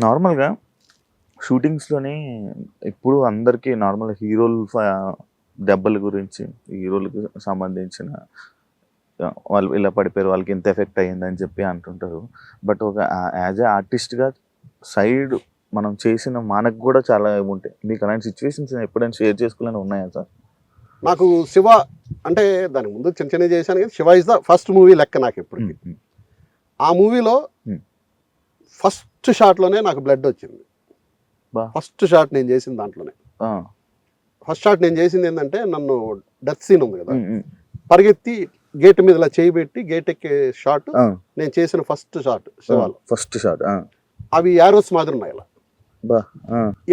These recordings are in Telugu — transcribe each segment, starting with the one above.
నార్మల్‌గా షూటింగ్స్‌లోనే ఇప్పుడు అందరికీ నార్మల్ హీరోలు దెబ్బల గురించి, హీరోలకు సంబంధించిన వాళ్ళు ఇలా పడిపోయారు, వాళ్ళకి ఇంత ఎఫెక్ట్ అయ్యిందని చెప్పి అంటుంటారు. బట్ ఒక యాజ్ ఎ ఆర్టిస్ట్‌గా సైడ్ మనం చేసిన మనకు కూడా చాలా ఉంటాయి. మీకు అలాంటి సిచ్యువేషన్స్ ఎప్పుడైనా షేర్ చేసుకోవాలని ఉన్నాయా సార్? నాకు 'శివ' అంటే దానికి ముందు చిన్న చిన్నవి చేశాను కానీ 'Shiva' is the first movie లెక్క నాకు ఎప్పటికి. ఆ మూవీలో ఫస్ట్ షాట్లోనే నాకు బ్లడ్ వచ్చింది. ఫస్ట్ షాట్ నేను చేసిన దాంట్లోనే. ఫస్ట్ షాట్ నేను చేసింది ఏంటంటే, నన్ను డెత్ సీన్ ఉంది కదా, పరిగెత్తి గేట్ మీద ఇలా చేయి పెట్టి గేట్ ఎక్కే షాట్ నేను చేసిన ఫస్ట్ షాట్ శివాలో. ఫస్ట్ షాట్ అవి యారోస్ మాదిరి ఉన్నాయి.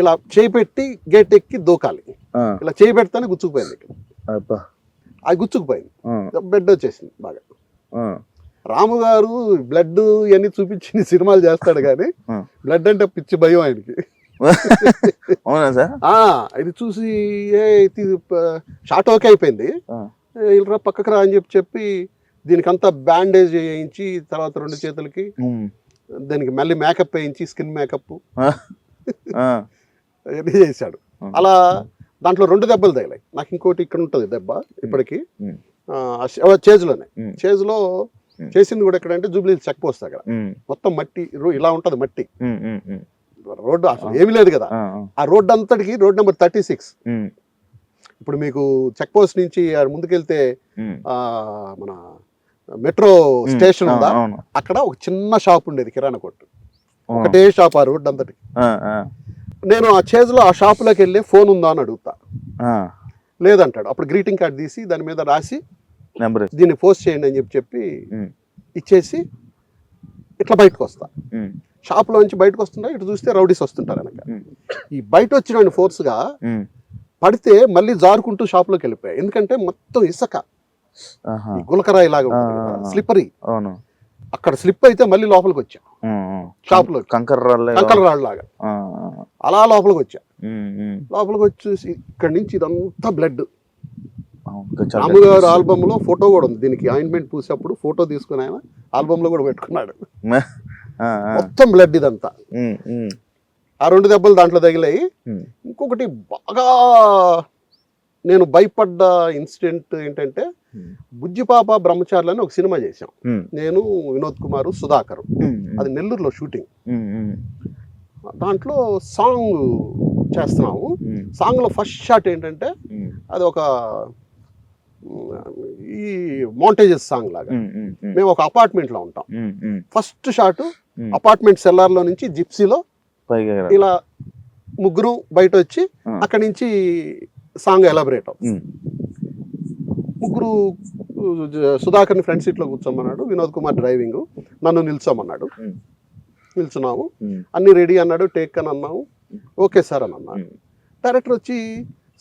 ఇలా చేయి పెట్టి గేట్ ఎక్కి దూకాలి, ఇలా చేయి పెడితేనే గుచ్చుకుపోయింది. అది గుచ్చుకుపోయింది, బ్లడ్ వచ్చేసింది బాగా. రాము గారు బ్లడ్ ఇవన్నీ చూపించి సినిమాలు చేస్తాడు కానీ బ్లడ్ అంటే పిచ్చి భయం ఆయనకి. అవునా సార్? ఇది చూసి షార్ట్ ఓకే అయిపోయింది, ఇలా పక్కకు రా అని చెప్పి దీనికంతా బ్యాండేజ్ వేయించి, తర్వాత 2 చేతులకి దానికి మళ్ళీ మేకప్ వేయించి, స్కిన్ మేకప్ అవన్నీ చేశాడు. అలా దాంట్లో 2 దెబ్బలు తగిలాయి నాకు. ఇంకోటి ఇక్కడ ఉంటుంది దెబ్బ ఇప్పటికి, చేజ్లోనే. చేజ్లో చేసింది కూడా ఎక్కడంటే జూబ్లీ చెక్ పోస్ట్ దగ్గర. మొత్తం మట్టి, ఇలా ఉంటది మట్టి రోడ్డు, అసలు ఏమీ లేదు కదా. ఆ రోడ్డు అంతటికి రోడ్ నెంబర్ 36. ఇప్పుడు మీకు చెక్ పోస్ట్ నుంచి ముందుకెళ్తే మన మెట్రో స్టేషన్ ఉందా, అక్కడ ఒక చిన్న షాప్ ఉండేది, కిరాణా కొట్టు, ఒకటే షాప్ ఆ రోడ్డు అంతటికి. నేను ఆ చేజ్లో ఆ షాప్లోకి వెళ్ళి ఫోన్ ఉందా అని అడుగుతా, లేదంటాడు. అప్పుడు గ్రీటింగ్ కార్డ్ తీసి దాని మీద రాసి దీన్ని పోస్ట్ చేయండి అని చెప్పి ఇచ్చేసి ఇట్లా బయటకు వస్తా. షాప్లో నుంచి బయటకు వస్తుంటా, ఇటు చూస్తే రౌడీస్ వస్తుంటారు వెనక. ఈ బయట వచ్చిన ఫోర్స్గా పడితే మళ్ళీ జారుకుంటూ షాప్లోకి వెళ్ళిపోయాయి. ఎందుకంటే మొత్తం ఇసుక, గులకరాయి లాగా ఉంటుంది, స్లిప్పరీ. అక్కడ స్లిప్ అయితే మళ్ళీ లోపలికి వచ్చా, షాప్లో కంకర రాళ్ళు లాగా. అలా లోపలికి వచ్చా. లోపలికి వచ్చేసి ఇక్కడి నుంచి ఇదంతా బ్లడ్. రాము గారు ఆల్బమ్ లో ఫోటో కూడా ఉంది, దీనికి ఆయింట్మెంట్ పూసేప్పుడు ఫోటో తీసుకుని ఆయన ఆల్బమ్ లో కూడా పెట్టుకున్నాడు. మొత్తం బ్లడ్ ఇదంతా. ఆ 2 దెబ్బలు దాంట్లో తగిలాయి. ఇంకొకటి బాగా నేను భయపడ్డ ఇన్సిడెంట్ ఏంటంటే, బుజ్జిపాప బ్రహ్మచారులు అని ఒక సినిమా చేశాం నేను, వినోద్ కుమార్, సుధాకర్. అది నెల్లూరులో షూటింగ్. దాంట్లో సాంగ్ చేస్తున్నాము. సాంగ్ లో ఫస్ట్ షాట్ ఏంటంటే, అది ఒక ఈ మౌంటేజెస్ సాంగ్ లాగా. మేము ఒక అపార్ట్మెంట్ లో ఉంటాం. ఫస్ట్ షాట్ అపార్ట్మెంట్ సెల్లార్ లో నుంచి జిప్సీలో ఇలా ముగ్గురు బయట వచ్చి అక్కడి నుంచి సాంగ్ ఎలాబరేట్ అవుతుంది. ముగ్గురు, సుధాకర్ని ఫ్రంట్ సీట్ లో కూర్చోమన్నాడు, వినోద్ కుమార్ డ్రైవింగ్, నన్ను నిల్చోమన్నాడు. నిల్చున్నాము, అన్ని రెడీ అన్నాడు, టేక్ అని అన్నాము. ఓకే సార్ అని అన్నాడు. డైరెక్టర్ వచ్చి,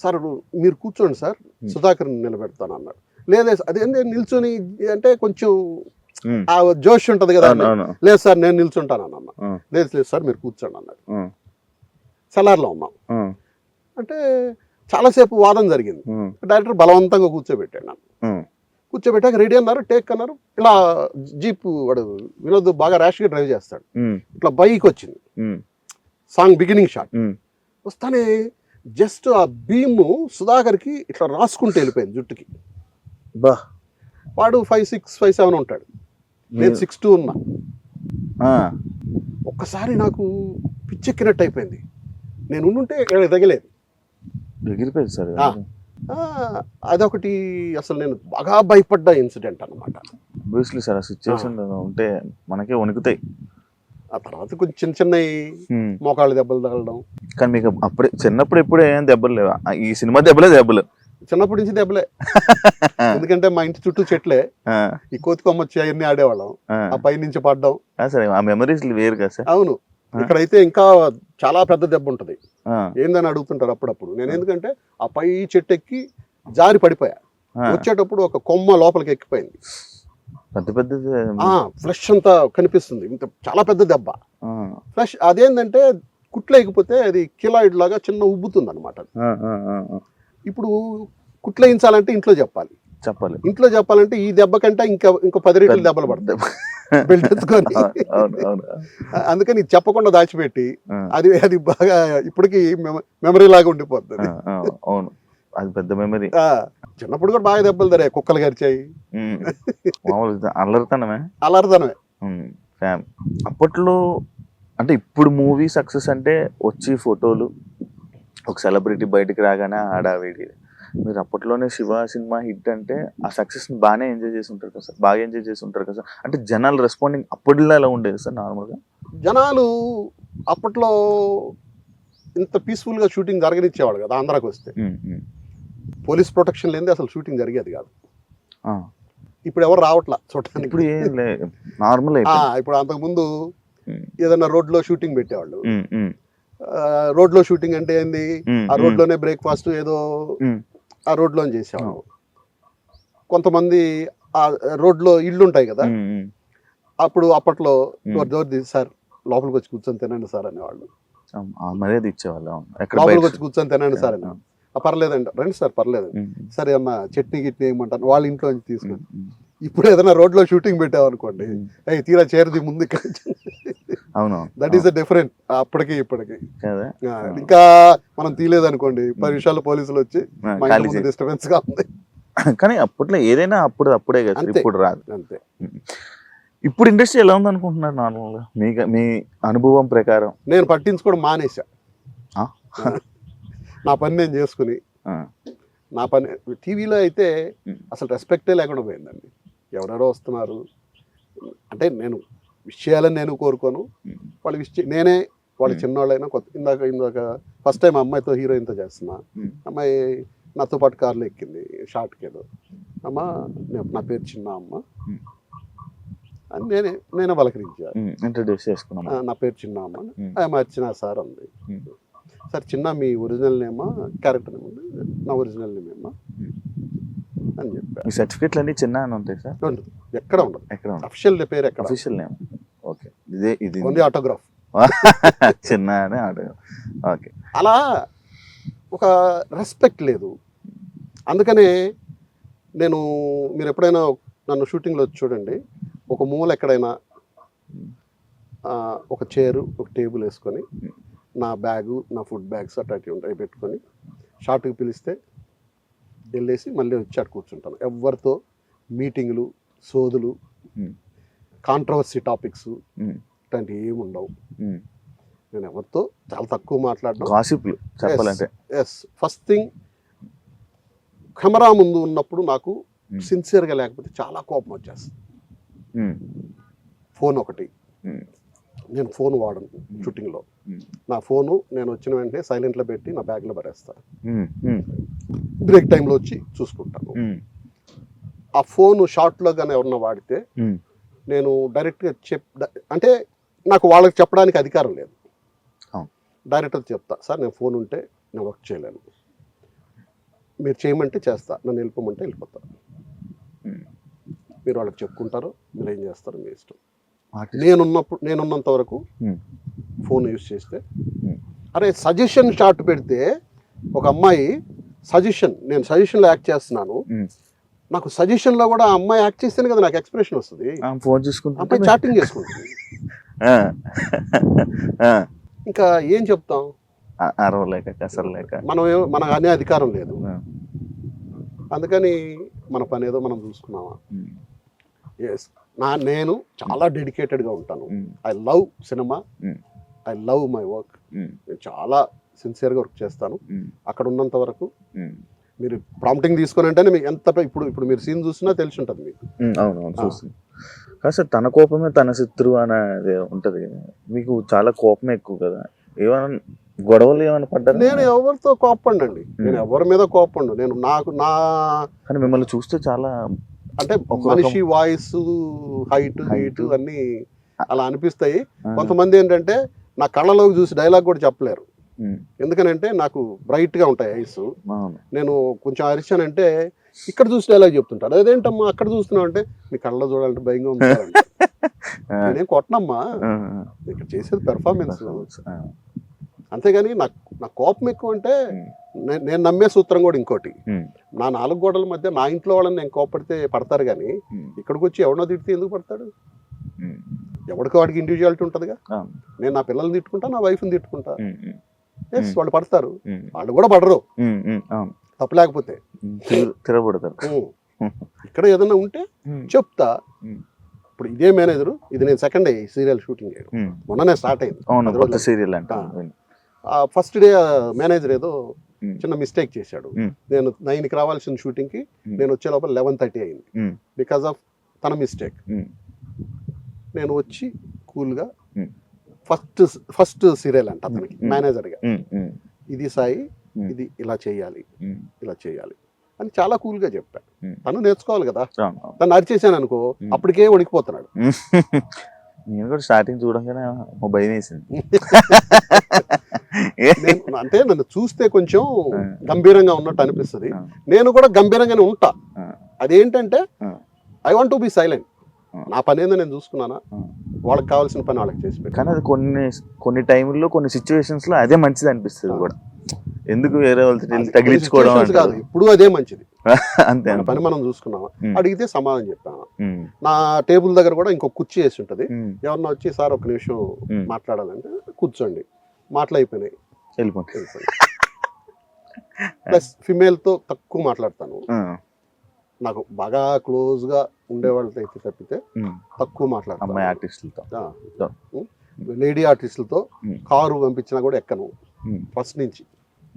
సార్ మీరు కూర్చోండి సార్, సుధాకర్ని నిలబెడతాను అన్నాడు. లేదే అదేంటి నిల్చొని అంటే కొంచెం ఆ జోష్ ఉంటది కదా. లేదు సార్ నేను నిల్చుంటాను అని అన్నా. లేదు సార్ మీరు కూర్చోండి అన్నాడు. సెలార్లో ఉన్నాం అంటే చాలాసేపు వాదన జరిగింది. డైరెక్టర్ బలవంతంగా కూర్చోబెట్టాడు నన్ను. కూర్చోబెట్టాక రెడీ అన్నారు, టేక్ అన్నారు. ఇలా జీప్, వాడు వినోద్ బాగా ర్యాష్గా డ్రైవ్ చేస్తాడు, ఇట్లా బైక్ వచ్చింది. సాంగ్ బిగినింగ్ షాట్ వస్తానే జస్ట్ ఆ బీమ్ సుధాకర్కి ఇట్లా రాసుకుంటూ వెళ్ళిపోయింది జుట్టుకి. వాడు 5'6", 5'7" ఉంటాడు, నేను 6'2" ఉన్నా. ఒక్కసారి నాకు పిచ్చెక్కినట్టు అయిపోయింది. నేను ఉండుంటే తగిలేదు, ఎగిరిపోయింది సార్. అదొకటి అసలు నేను బాగా భయపడ్డ ఇన్సిడెంట్ అనమాట. ఆబ్వియస్లీ సార్, ఆ సిచ్యువేషన్ ఉంటే మనకే వణుకుతాయి. ఆ తర్వాత కొంచెం చిన్న చిన్నవి మోకాళ్ళ దెబ్బలు తగలడం. కానీ మీకు అప్పుడే చిన్నప్పుడు ఎప్పుడు ఏం దెబ్బలు లేవా? ఈ సినిమా దెబ్బలే దెబ్బలు? చిన్నప్పటి నుంచి దెబ్బలే. ఎందుకంటే మా ఇంటి చుట్టూ చెట్లే, ఈ కోతి కొమ్మొచ్చి అవన్నీ ఆడేవాళ్ళం, ఆ పై నుంచి పడ్డం. సరే, ఆ మెమరీస్ వేరు కదా సార్. అవును, ఇక్కడైతే ఇంకా చాలా పెద్ద దెబ్బ ఉంటది. ఏందని అడుగుతుంటారు అప్పుడప్పుడు. నేను ఎందుకంటే ఆ పై చెట్టు ఎక్కి జారి పడిపోయా. వచ్చేటప్పుడు ఒక కొమ్మ లోపలికి ఎక్కిపోయింది, పెద్ద పెద్ద ఫ్లెష్ అంతా కనిపిస్తుంది. ఇంత చాలా పెద్ద దెబ్బ ఫ్లెష్. అదేంటంటే కుట్లు ఎగిపోతే అది కిలాయిడ్ లాగా చిన్న ఉబ్బుతుంది అనమాట. ఇప్పుడు కుట్లేయించాలంటే ఇంట్లో చెప్పాలి, చెప్పాలి. ఇంట్లో చెప్పాలంటే ఈ దెబ్బ కంటే ఇంకో 10 రెట్లు దెబ్బలు పడతాయి బెల్ట్ ఎత్తుకొని. అవును అవును. అందుకని ఇది చెప్పకుండా దాచిపెట్టి ఆ, అది బాగా ఇప్పటికీ మెమరీ లాగా ఉండిపోతుంది. అవును, అది పెద్ద మెమరీ. చిన్నప్పుడు కూడా బాగా దెబ్బలు తరే, కుక్కలు గరిచాయి, మామూలు అల్లరితనమే. అలర్దనమే. ఫ్యామ్ అప్పట్లో అంటే ఇప్పుడు మూవీ సక్సెస్ అంటే వచ్చి ఫోటోలు, ఒక సెలబ్రిటీ బయటికి రాగానే హడావిడి. మీరు అప్పట్లోనే శివ సినిమా హిట్ అంటే ఆ సక్సెస్ ని బాగానే ఎంజాయ్ చేసి ఉంటారు కదా సార్, బాగా ఎంజాయ్ చేసి ఉంటారు కదా సార్. అంటే జనాలు రెస్పాండింగ్ అప్పట్లో ఎలా ఉండేది సార్ నార్మల్గా? జనాలు అప్పట్లో ఇంత పీస్ఫుల్ గా షూటింగ్ జరగనిచ్చేవాడు కదా. ఆంధ్రాకి వస్తే పోలీస్ ప్రొటెక్షన్ లేనిదే అసలు షూటింగ్ జరిగేది కాదు. ఇప్పుడు ఎవరు రావట్లా చూడటానికి. ఇప్పుడు ఏం నార్మల్ ఇప్పుడు అంతకుముందు ఏదైనా రోడ్ లో షూటింగ్ పెట్టేవాళ్ళు. రోడ్ లో షూటింగ్ అంటే ఏంది, ఆ రోడ్ లోనే బ్రేక్ఫాస్ట్ ఏదో ఆ రోడ్ లో చేసేవాళ్ళు. కొంతమంది ఆ రోడ్ లో ఇళ్ళు ఉంటాయి కదా, అప్పట్లో డోర్ తీసి సార్ లోపలికి వచ్చి కూర్చొని తినండి సార్ అనేవాళ్ళు. మర్యాద ఇచ్చేవాళ్ళు. లోపలికి వచ్చి కూర్చొని తినండి సార్ అని. పర్లేదండి, రండి సార్ పర్లేదండి, సరే అన్న చట్నీ గిట్నీ ఏమంటారు వాళ్ళ ఇంట్లో నుంచి తీసుకొని. ఇప్పుడు ఏదైనా రోడ్ లో షూటింగ్ పెట్టామనుకోండి, అయ్యి తీరా చేరది ముందు ఇక్కడ. అవును, దట్ ఈస్ ద డిఫరెంట్ అప్పటికి ఇప్పటికి. ఇంకా మనం తీయలేదు అనుకోండి, 10 నిమిషాలు పోలీసులు వచ్చి డిస్టర్బెన్స్ గా ఉంది. కానీ అప్పట్లో ఏదైనా అప్పుడే కదా, ఇప్పుడు రాదు అంతే. ఇప్పుడు ఇండస్ట్రీ ఎలా ఉంది అనుకుంటున్నారు నార్మల్గా మీ అనుభవం ప్రకారం? నేను పట్టించుకోవడం మానేసా. నా పని నేను చేసుకుని, నా పని టీవీలో అయితే అసలు రెస్పెక్టే లేకుండా పోయిందండి. ఎవరెవరో వస్తున్నారు అంటే నేను విషయాలని నేను కోరుకోను. వాళ్ళ నేనే వాళ్ళు చిన్నవాళ్ళైనా కొత్త. ఇందాక ఫస్ట్ టైం అమ్మాయితో హీరోయిన్తో చేస్తున్నా. అమ్మాయి నాతో పాటు కార్లో ఎక్కింది షార్ట్కి ఏదో. అమ్మ నా పేరు చిన్న అమ్మ అని నేనే పలకరించాను, ఇంట్రడ్యూస్ చేసుకున్నాను. నా పేరు చిన్న అమ్మ, ఆమె అర్చన సార్ అంది. సార్ చిన్న మీ ఒరిజినల్ నేమా క్యారెక్టర్ నేమ్ ఉంది? నా ఒరిజినల్ నేమేమా అని చెప్పారు. మీ సర్టిఫికేట్లు అన్ని చిన్న అని ఉంటాయి సార్? ఉండదు, ఎక్కడ ఉండదు. అఫీషియల్ పేరు ఎక్కడ? Official name. ఓకే, ఇది ఓన్లీ ఆటోగ్రాఫ్ చిన్న అని ఆటోగ్రాఫ్. ఓకే, అలా ఒక రెస్పెక్ట్ లేదు. అందుకనే మీరు ఎప్పుడైనా నన్ను షూటింగ్లో వచ్చి చూడండి, ఒక మూల ఎక్కడైనా ఒక చైరు ఒక టేబుల్ వేసుకొని నా బ్యాగు నా ఫుడ్ బ్యాగ్స్ అట్లాంటివి ఉంటాయి పెట్టుకొని షార్ట్కి పిలిస్తే వెళ్ళేసి మళ్ళీ వచ్చి అటు కూర్చుంటాను. ఎవరితో మీటింగ్లు సోదులు కాంట్రవర్సీ టాపిక్స్ ఇట్లాంటివి ఏమి ఉండవు. నేను ఎవరితో చాలా తక్కువ మాట్లాడడం. గాసిప్లు చెప్పాలంటే ఫస్ట్ థింగ్, కెమెరా ముందు ఉన్నప్పుడు నాకు సిన్సియర్గా లేకపోతే చాలా కోపం వచ్చేస్తుంది. ఫోన్ ఒకటి, నేను ఫోన్ వాడను షూటింగ్లో. నా ఫోను నేను వచ్చిన వెంటనే సైలెంట్లో పెట్టి నా బ్యాగ్లో పడేస్తాను. బ్రేక్ టైంలో వచ్చి చూసుకుంటాను. ఆ ఫోను షార్ట్లో కానీ ఎవరన్నా వాడితే నేను డైరెక్ట్గా అంటే నాకు వాళ్ళకి చెప్పడానికి అధికారం లేదు. డైరెక్టర్ చెప్తా, సార్ నేను ఫోన్ ఉంటే నేను వర్క్ చేయలేను, మీరు చేయమంటే చేస్తా, నన్ను వెళ్ళిపోమంటే వెళ్ళిపోతా. మీరు వాళ్ళకి చెప్పుకుంటారు, మీరు ఏం చేస్తారు మీ ఇష్టం. నేనున్నంత వరకు ఫోన్ యూజ్ చేస్తే, అరే సజెషన్ షాట్ పెడితే ఒక అమ్మాయి నేను సజెషన్లో యాక్ట్ చేస్తున్నాను, నాకు సజెషన్లో కూడా ఆ అమ్మాయి యాక్ట్ చేస్తేనే కదా నాకు ఎక్స్ప్రెషన్ వస్తుంది. ఫోన్ చూసుకుంటే అమ్మాయి చాటింగ్ చేసుకుంటుంది. ఇంకా ఏం చెప్తాం, అరవలేక కసరలేక మనకు అనే అధికారం లేదు. అందుకని మన పని ఏదో మనం చూసుకున్నామా. ఎస్, నేను చాలా డెడికేటెడ్గా ఉంటాను. I love cinema, I love my work. నేను చాలా సిన్సియర్గా వర్క్ చేస్తాను. అక్కడ ఉన్నంత వరకు మీరు ప్రాంప్టింగ్ తీసుకొని అంటే మీకు ఎంత ఇప్పుడు మీరు సీన్ చూసినా తెలిసి ఉంటుంది మీకు. అవునవును, చూస్తుంది. కాదు సార్, తన కోపమే తన శత్రువు అనేది ఉంటుంది. మీకు చాలా కోపమే ఎక్కువ కదా, ఏమైనా గొడవలు ఏమైనా పడ్డారు? నేను ఎవరితో కోపండి, నేను ఎవరి మీద కోపండు. నేను కానీ మిమ్మల్ని చూస్తే చాలా అంటే మనిషి వాయిస్ హైట్ అన్ని అలా అనిపిస్తాయి. కొంతమంది ఏంటంటే నా కళ్ళలోకి చూసి డైలాగ్ కూడా చెప్పలేరు. ఎందుకనంటే నాకు బ్రైట్ గా ఉంటాయి ఐస్. నేను కొంచెం అరిచానంటే ఇక్కడ చూసి డైలాగ్ చెప్తుంటాడు. అదేంటమ్మా అక్కడ చూస్తున్నావు అంటే మీ కళ్ళలో చూడాలంటే భయంగా ఉంది. నేనేం కొట్టనమ్మా, ఇక్కడ చేసేది పెర్ఫార్మెన్స్. అంతేగాని నాకు కోపం ఎక్కువ అంటే నేను నమ్మే సూత్రం కూడా ఇంకోటి, ఉమ్, నా 4 గోడల మధ్య నా ఇంట్లో వాళ్ళని నేను కోపడితే పడతారు కానీ ఉమ్, ఇక్కడికి వచ్చి ఎవడో తిడితే ఎందుకు పడతాడు? ఉమ్, ఎవరికి వాడికి ఇండివిజువాలిటీ ఉంటుందిగా. అవును. నేను నా పిల్లల్ని తిట్టుకుంటా, నా వైఫ్ని తిట్టుకుంటా, ఉమ్, ఉమ్, ఎస్ వాళ్ళు పడతారు, ఉమ్, వాళ్ళు కూడా పడరు ఉమ్, ఉమ్, అవును. తప్పు లేకపోతే. తిరగబడతారు. ఇక్కడ ఏదైనా ఉంటే చెప్తా. ఇప్పుడు ఇదే మేనేజరు, ఇది నేను సెకండ్ డే సీరియల్ షూటింగ్ చేయడం, మొన్ననే స్టార్ట్ అయింది. అవును, కొత్త సీరియల్ అంట. ఫస్ట్ డే మేనేజర్ ఏదో ఉమ్, చిన్న మిస్టేక్ చేశాడు. ఉమ్, నేను 9కి రావాల్సిన షూటింగ్కి నేను వచ్చే లోపల 11:30 అయింది ఉమ్, బికాస్ ఆఫ్ తన మిస్టేక్. ఉమ్, నేను వచ్చి కూల్గా ఉమ్, ఫస్ట్ సీరియల్ అంట అతనికి మేనేజర్గా, ఉమ్, ఉమ్, ఇది సాయి, ఉమ్, ఇది ఇలా చేయాలి, ఉమ్, ఇలా చేయాలి అని చాలా కూల్గా చెప్పాను. ఉమ్. తను నేర్చుకోవాలి కదా. అవును, అవును. తను అరిచేసాను అనుకో, అప్పటికే వణికిపోతున్నాడు. నేను కూడా స్టార్టింగ్ చూడంగానే భయం వేసింది. అంటే నన్ను చూస్తే కొంచెం గంభీరంగా ఉన్నట్టు అనిపిస్తుంది. నేను కూడా గంభీరంగానే ఉంటా. అదేంటంటే I want to be silent. నా పని ఏందో నేను చూసుకున్నానా, వాళ్ళకి కావాల్సిన పని వాళ్ళకి చేసి పెట్టాను. కానీ అది కొన్ని టైంలో కొన్ని సిచ్యువేషన్స్ లో అదే మంచిది అనిపిస్తుంది కూడా. ఎందుకు వేరే వాళ్ళతో తగిలించుకోవడం Situations కాదు, ఇప్పుడు అదే మంచిది. అంతే. మన పని మనం చూసుకున్నామా, అడిగితే సమాధానం చెప్పాను. ఉమ్, నా టేబుల్ దగ్గర కూడా ఇంకో కుర్చీ వేసి ఉంటుంది. ఉమ్, ఎవరన్నా వచ్చి సార్ ఒక నిమిషం మాట్లాడాలంటే కూర్చోండి, మాటలు అయిపోయినాయి, వెళ్ళిపోతుంది. ప్లస్ ఫిమేల్తో తక్కువ మాట్లాడతాను. ఆ, నాకు బాగా క్లోజ్గా ఉండేవాళ్ళతో అయితే తప్పితే ఉమ్, తక్కువ మాట్లాడతాను. అమ్మాయి ఆర్టిస్టులతో. లేడీ ఆర్టిస్టులతో కారు పంపించినా కూడా ఎక్కను ఉమ్, ఫస్ట్ నుంచి.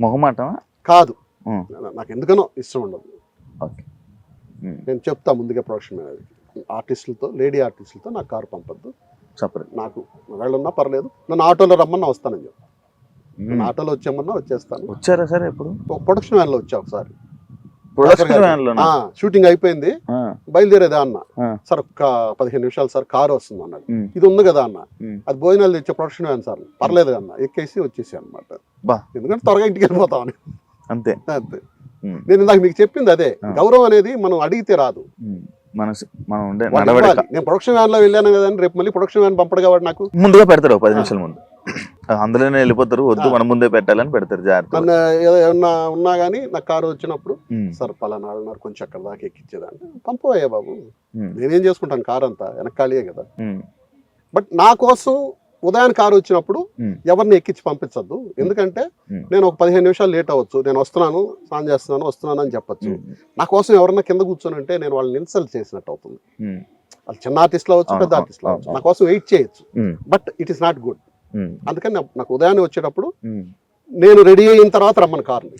మొహమాటమా? కాదు, ఉమ్, నాకు ఎందుకనో ఇష్టం ఉండదు. ఓకే. ఉమ్, నేను చెప్తా ముందుగా ప్రొడక్షన్ మేనేజర్, ఆర్టిస్టులతో లేడీ ఆర్టిస్టులతో నాకు కారు పంపద్దు, సపరేట్. నాకు వెళ్ళున్నా పర్లేదు, నన్ను ఆటోలో రమ్మన్నా వస్తానని చెప్పి. నన్ను ఆటోలో వచ్చామన్నా వచ్చేస్తాను. వచ్చారా సరే ఎప్పుడు? ప్రొడక్షన్ వ్యాన్లో వచ్చా ఒకసారి. ప్రొడక్షన్ వ్యాన్లోనా? షూటింగ్ అయిపోయింది, ఆ, బయలుదేరేదా అన్న. ఆ, సార్ ఒక్క 15 నిమిషాలు సార్, కారు వస్తుంది అన్నాడు. ఉమ్, ఇది ఉంది కదా అన్న, ఉమ్, అది భోజనాలు తెచ్చే ప్రొడక్షన్ వ్యాన్ సార్, పర్లేదు అన్న, ఎక్కేసి వచ్చేసి అనమాట. బా, ఎందుకంటే త్వరగా ఇంటికి వెళ్ళిపోతామని. అంతే. అంతే. ఉమ్, నేను ఇందాక మీకు చెప్పింది అదే, గౌరవం అనేది మనం అడిగితే రాదు, ఉమ్, మనం ఉండే వాళ్ళు నడవడిక. ఇవ్వాలి. నేను ప్రొడక్షన్ వ్యాన్ లో వెళ్ళాను కదా అని రేపు మళ్ళీ ప్రొడక్షన్ వ్యాన్ పంపడు కాబట్టి నాకు ముందుగా పెడతారు 10 నిమిషాల ముందు. అందులోనే వెళ్ళిపోతారు, వద్దు మనం ముందే పెట్టాలని పెడతారు జాగ్రత్త. నన్ను ఏమన్నా ఉన్నా కానీ నాకు కారు వచ్చినప్పుడు సార్ పలానా వాళ్ళన్నారు కొంచెం అక్కడ దాకా ఎక్కించేదంటే పంపవయ్యా బాబు, నేనేం చేసుకుంటాను, కారు అంతా వెనకాలియే కదా. బట్ నా కోసం ఉదయాన్ని కారు వచ్చినప్పుడు ఎవరిని ఎక్కించి పంపించద్దు, ఎందుకంటే నేను ఒక 15 నిమిషాలు లేట్ అవ్వచ్చు, నేను వస్తున్నాను, స్నానం చేస్తున్నాను, వస్తున్నాను అని చెప్పచ్చు. నా కోసం ఎవరన్నా కింద కూర్చొని అంటే నేను వాళ్ళని ఇన్సల్ట్ చేసినట్టు అవుతుంది. వాళ్ళు చిన్న ఆర్టిస్ట్లో అవచ్చు, పెద్ద ఆర్టిస్ట్లో అవచ్చు, నా కోసం వెయిట్ చేయొచ్చు, but it is not good. అందుకని నాకు ఉదయాన్నే వచ్చేటప్పుడు నేను రెడీ అయిన తర్వాత రమ్మని కార్ని,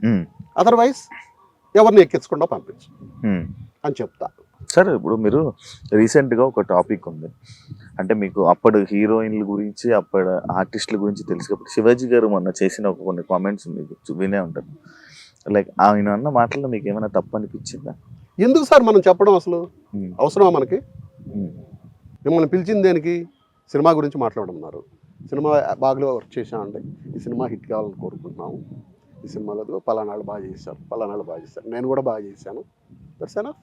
అదర్వైజ్ ఎవరిని ఎక్కించకుండా పంపించు అని చెప్తా. సార్ ఇప్పుడు మీరు రీసెంట్గా ఒక టాపిక్ ఉంది, అంటే మీకు అప్పుడు హీరోయిన్ల గురించి అప్పుడు ఆర్టిస్టుల గురించి తెలుసు కాబట్టి శివాజీ గారు మొన్న చేసిన కొన్ని కామెంట్స్ మీకు వినే ఉంటారు. లైక్ ఆయన అన్న మాటల్లో మీకు ఏమైనా తప్పు అనిపించిందా? ఎందుకు సార్ మనం చెప్పడం అసలు అవసరమా మనకి? మిమ్మల్ని పిలిచింది దేనికి? సినిమా గురించి మాట్లాడమన్నారు. సినిమా బాగా వర్క్ చేశామంటే ఈ సినిమా హిట్ కావాలని కోరుకుంటున్నాము, ఈ సినిమాలో పలానాళ్ళు బాగా చేశారు, పలానాళ్ళు బాగా చేశారు, నేను కూడా బాగా చేశాను. That's enough.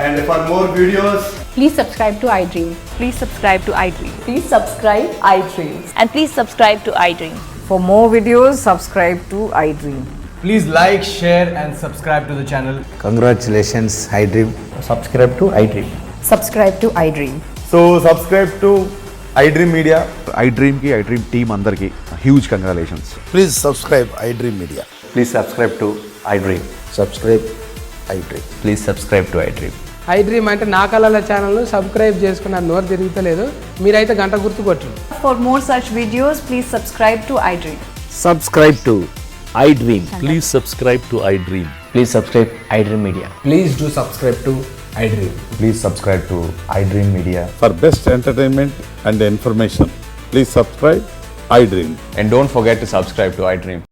And for more videos, please subscribe to iDream. Please subscribe to iDream. Please subscribe iDream. And please subscribe to iDream. For more videos, subscribe to iDream. please like, share and subscribe to the channel. Congratulations, iDream. Subscribe to iDream. Subscribe to iDream. So subscribe to iDream Media. iDream team అందరికి huge congratulations. Please subscribe iDream Media. Please subscribe to iDream. Subscribe iDream. Please subscribe to iDream. iDream అంటే నా కళల ఛానల్ను సబ్స్క్రైబ్ చేసుకున్న నోరు తిరుగుతలేదు, మీరైతే గంట గుర్తు కొట్టండి. For more such videos, please subscribe to iDream. Subscribe to iDream. Please subscribe to iDream. Please subscribe iDream Media. Please do subscribe to iDream. Please subscribe to iDream Media. For best entertainment and information, please subscribe iDream. And don't forget to subscribe to iDream.